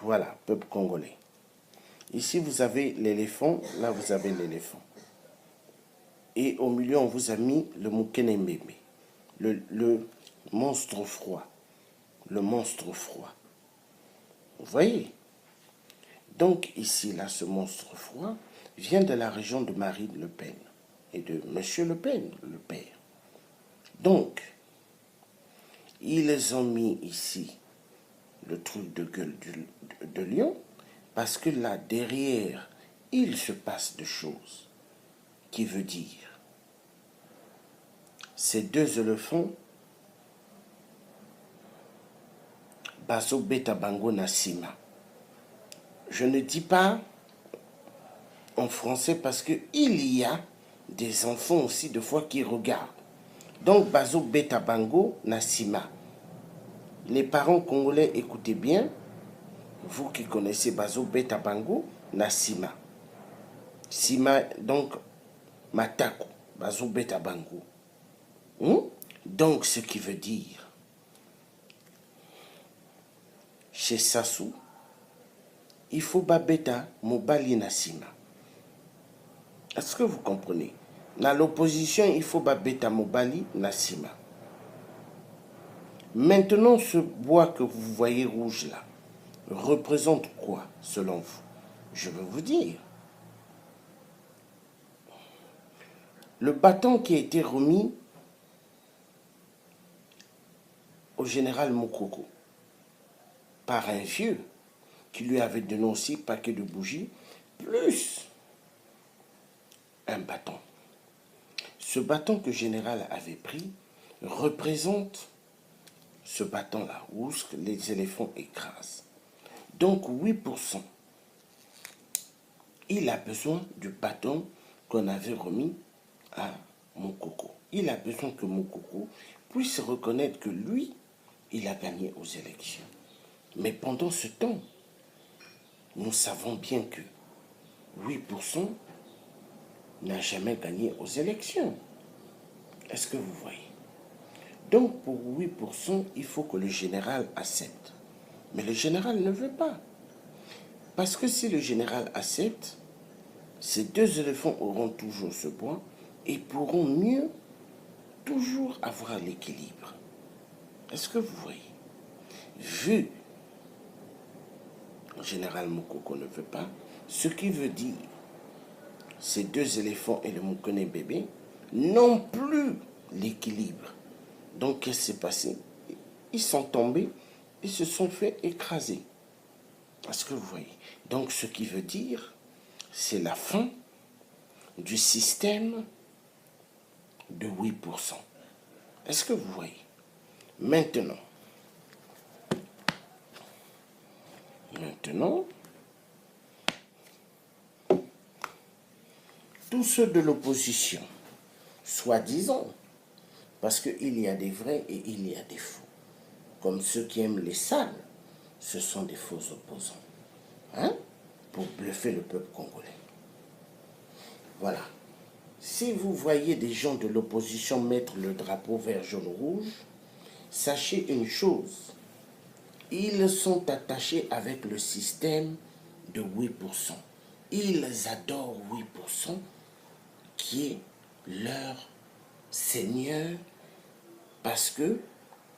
Voilà, peuple congolais. Ici, vous avez l'éléphant. Là, vous avez l'éléphant. Et au milieu, on vous a mis le Mukene Mbembe. Le monstre froid. Le monstre froid. Vous voyez? Donc, ici, là, ce monstre froid vient de la région de Marine Le Pen et de Monsieur Le Pen, le père. Donc, ils ont mis ici le truc de gueule de lion parce que là, derrière, il se passe des choses qui veut dire ces deux éléphants Baso Beta Bango Nasima. Je ne dis pas en français parce qu'il y a des enfants aussi de fois qui regardent. Donc Baso Beta Bango Nasima. Les parents congolais, écoutez bien, vous qui connaissez Baso Beta Bango Nasima. Sima, donc Matako, Baso Beta Bango. Donc ce qui veut dire, chez Sassou, il faut babeta mobali nasima. Est-ce que vous comprenez? Dans l'opposition, il faut babeta mobali nasima. Maintenant, ce bois que vous voyez rouge là, représente quoi selon vous? Je vais vous dire. Le bâton qui a été remis au général Mokoko par un vieux qui lui avait donné aussi paquet de bougies, plus un bâton. Ce bâton que le général avait pris représente ce bâton-là, où les éléphants écrasent. Donc 8%. Il a besoin du bâton qu'on avait remis à Mokoko. Il a besoin que Mokoko puisse reconnaître que lui, il a gagné aux élections. Mais pendant ce temps, nous savons bien que 8% n'a jamais gagné aux élections. Est-ce que vous voyez? Donc pour 8%, il faut que le général accepte. Mais le général ne veut pas. Parce que si le général accepte, ces deux éléphants auront toujours ce bois et pourront mieux toujours avoir l'équilibre. Est-ce que vous voyez? Vu le général Mokoko ne veut pas, ce qui veut dire ces deux éléphants et le Mukene bébé n'ont plus l'équilibre. Donc qu'est-ce qui s'est passé? Ils sont tombés, ils se sont fait écraser. Est-ce que vous voyez? Donc ce qui veut dire, c'est la fin du système de 8%. Est-ce que vous voyez? Maintenant, tous ceux de l'opposition, soi-disant, parce qu'il y a des vrais et il y a des faux, comme ceux qui aiment les sales, ce sont des faux opposants, hein, pour bluffer le peuple congolais. Voilà. Si vous voyez des gens de l'opposition mettre le drapeau vert, jaune, rouge, sachez une chose, ils sont attachés avec le système de 8%. Ils adorent 8%, qui est leur seigneur, parce que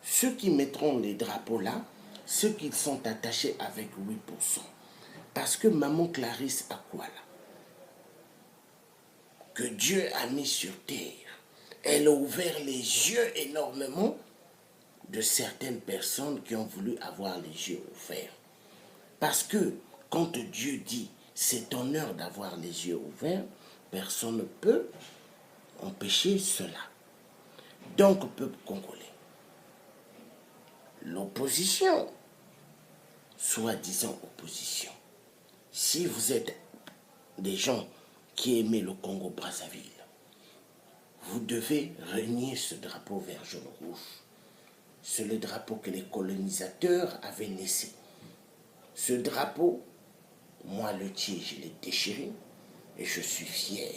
ceux qui mettront les drapeaux là, ceux qui sont attachés avec 8%. Parce que maman Clarisse a quoi là? Que Dieu a mis sur terre. Elle a ouvert les yeux énormément de certaines personnes qui ont voulu avoir les yeux ouverts. Parce que quand Dieu dit c'est ton heure d'avoir les yeux ouverts, personne ne peut empêcher cela. Donc, peuple congolais, l'opposition, soi-disant opposition, si vous êtes des gens qui aiment le Congo-Brazzaville, vous devez renier ce drapeau vert, jaune, rouge. C'est le drapeau que les colonisateurs avaient laissé. Ce drapeau, moi le tiers, je l'ai déchiré et je suis fier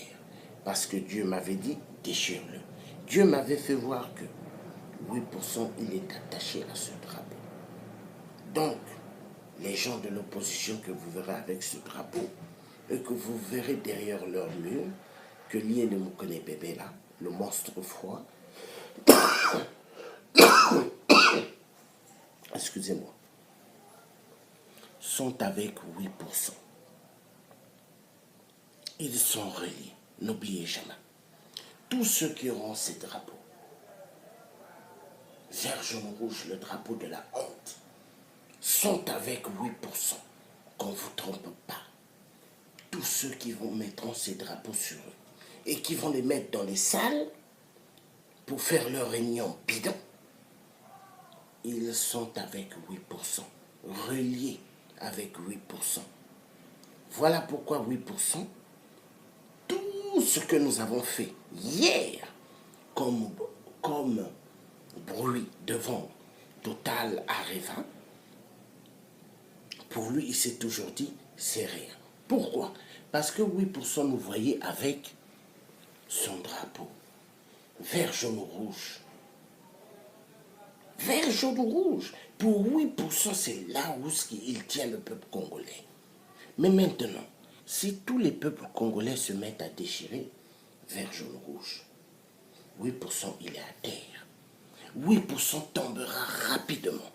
parce que Dieu m'avait dit déchire-le. Dieu m'avait fait voir que 8% il est attaché à ce drapeau. Donc, les gens de l'opposition que vous verrez avec ce drapeau et que vous verrez derrière leur mur, que lié le Mokone bébé là, le monstre froid, excusez-moi, sont avec 8%. Ils sont reliés, n'oubliez jamais. Tous ceux qui auront ces drapeaux, vert, jaune, rouge, le drapeau de la honte, sont avec 8%. Qu'on ne vous trompe pas. Tous ceux qui vont mettre ces drapeaux sur eux et qui vont les mettre dans les salles pour faire leur réunion bidon, ils sont avec 8%, reliés avec 8%. Voilà pourquoi 8%, tout ce que nous avons fait hier comme bruit devant Total Areva, pour lui, il s'est toujours dit, c'est rien. Pourquoi? Parce que 8% nous voyait avec son drapeau. Vert, jaune, rouge. Vert, jaune, rouge. Pour 8%, c'est là où il tient le peuple congolais. Mais maintenant, si tous les peuples congolais se mettent à déchirer, vert, jaune, rouge, 8% il est à terre. 8% tombera rapidement.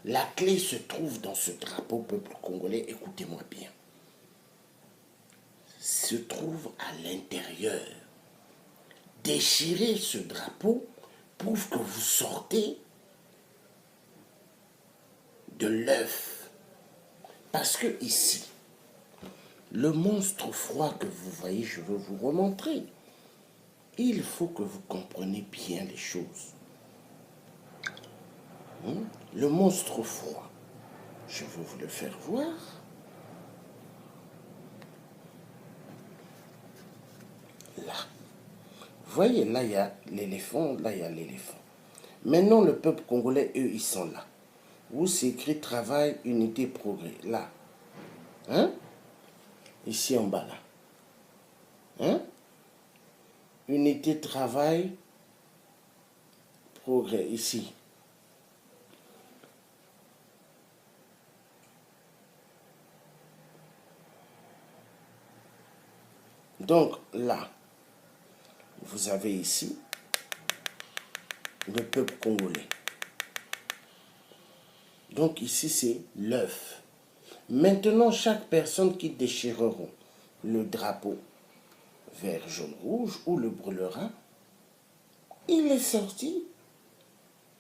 La clé se trouve dans ce drapeau peuple congolais, écoutez-moi bien. Se trouve à l'intérieur. Déchirer ce drapeau prouve que vous sortez de l'œuf. Parce que ici, le monstre froid que vous voyez, je veux vous remontrer. Il faut que vous compreniez bien les choses. Le monstre froid, je veux vous le faire voir. Là. Vous voyez, là, il y a l'éléphant, là, il y a l'éléphant. Maintenant, le peuple congolais, eux, ils sont là. Où c'est écrit travail, unité, progrès. Là. Hein? Ici en bas, là. Hein? Unité, travail, progrès. Ici. Donc, là, vous avez ici le peuple congolais. Donc, ici, c'est l'œuf. Maintenant, chaque personne qui déchirera le drapeau vert, jaune, rouge ou le brûlera, il est sorti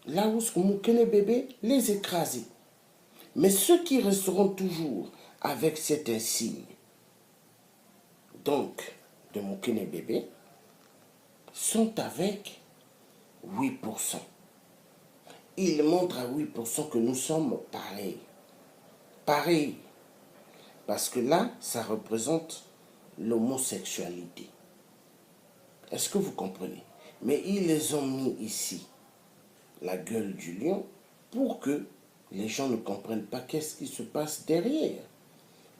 là où ce Mokene bébé les écrasés. Mais ceux qui resteront toujours avec cet insigne, donc de Mokene bébé, sont avec 8%. Ils montrent à 8% que nous sommes pareils. Pareils. Parce que là, ça représente l'homosexualité. Est-ce que vous comprenez? Mais ils les ont mis ici, la gueule du lion, pour que les gens ne comprennent pas qu'est-ce qui se passe derrière.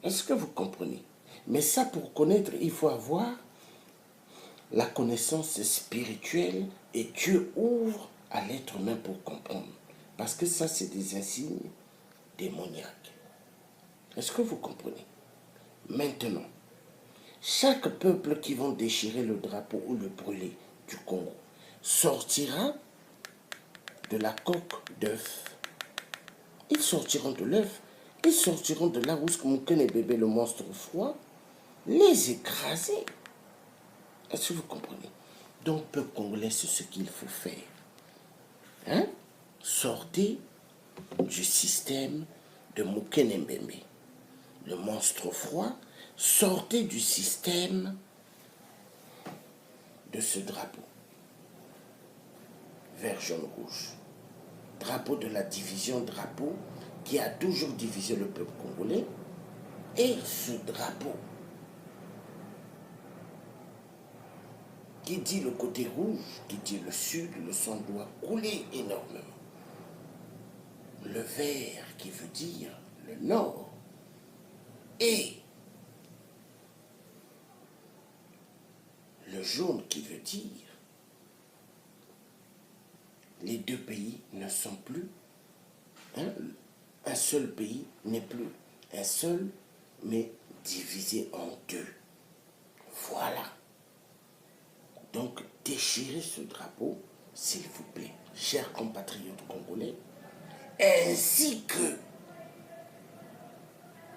Est-ce que vous comprenez? Mais ça, pour connaître, il faut avoir la connaissance spirituelle et Dieu ouvre à l'être humain pour comprendre. Parce que ça, c'est des insignes démoniaques. Est-ce que vous comprenez? Maintenant, chaque peuple qui va déchirer le drapeau ou le brûler du Congo sortira de la coque d'œuf. Ils sortiront de l'œuf. Ils sortiront de là où Mokene bébé, le monstre froid, les écraser. Est-ce que vous comprenez? Donc, peuple congolais, c'est ce qu'il faut faire. Hein? Sortez du système de Mokene bébé, le monstre froid. Sortez du système de ce drapeau. Vert, jaune, rouge. Drapeau de la division, drapeau qui a toujours divisé le peuple congolais. Et ce drapeau qui dit le côté rouge, qui dit le sud, le sang doit couler énormément. Le vert qui veut dire le nord. Et le jaune qui veut dire les deux pays ne sont plus un seul pays n'est plus un seul, mais divisé en deux. Voilà. Donc, déchirez ce drapeau, s'il vous plaît, chers compatriotes congolais, ainsi que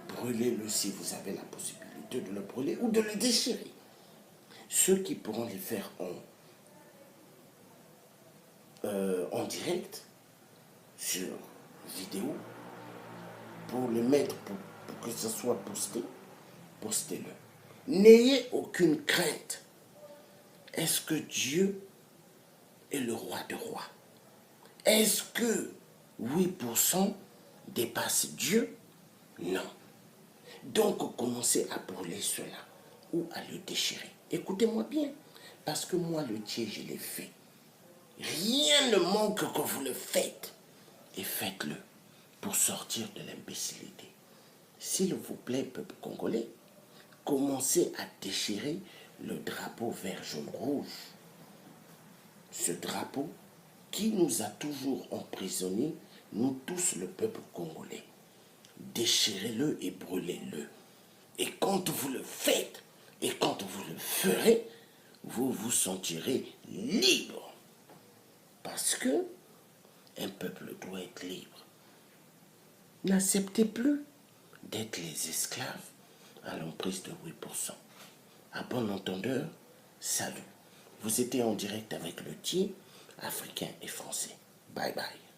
brûlez-le si vous avez la possibilité de le brûler ou de le déchirer. Ceux qui pourront les faire en direct, sur vidéo, pour le mettre, pour que ce soit posté, postez-le. N'ayez aucune crainte. Est-ce que Dieu est le roi de rois? Est-ce que 8% dépasse Dieu? Non. Donc, commencez à brûler cela ou à le déchirer. Écoutez-moi bien, parce que moi, le tien, je l'ai fait. Rien ne manque que vous le faites. Et faites-le pour sortir de l'imbécilité. S'il vous plaît, peuple congolais, commencez à déchirer le drapeau vert, jaune, rouge. Ce drapeau qui nous a toujours emprisonnés, nous tous, le peuple congolais. Déchirez-le et brûlez-le. Et quand vous le faites, et quand vous le ferez, vous vous sentirez libre. Parce que un peuple doit être libre. N'acceptez plus d'être les esclaves à l'emprise de 8%. À bon entendeur, salut. Vous étiez en direct avec le team africain et français. Bye bye.